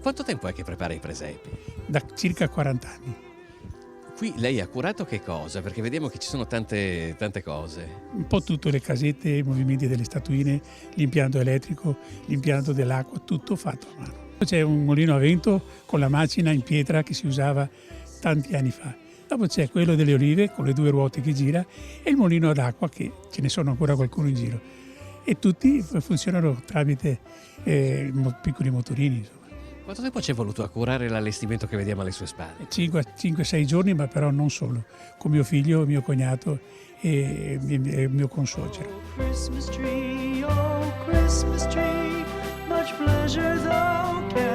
quanto tempo è che prepara i presepi? Da circa 40 anni. Qui lei ha curato che cosa? Perché vediamo che ci sono tante cose. Un po' tutte le casette, i movimenti delle statuine, l'impianto elettrico, l'impianto dell'acqua, tutto fatto a mano. C'è un mulino a vento con la macina in pietra che si usava tanti anni fa. Dopo c'è quello delle olive con le 2 ruote che gira e il mulino ad acqua, che ce ne sono ancora qualcuno in giro. E tutti funzionano tramite piccoli motorini, insomma. Quanto tempo ci è voluto a curare l'allestimento che vediamo alle sue spalle? 5-6 giorni, ma però non solo, con mio figlio, mio cognato e mio consuocero. Christmas tree, much pleasure thou canst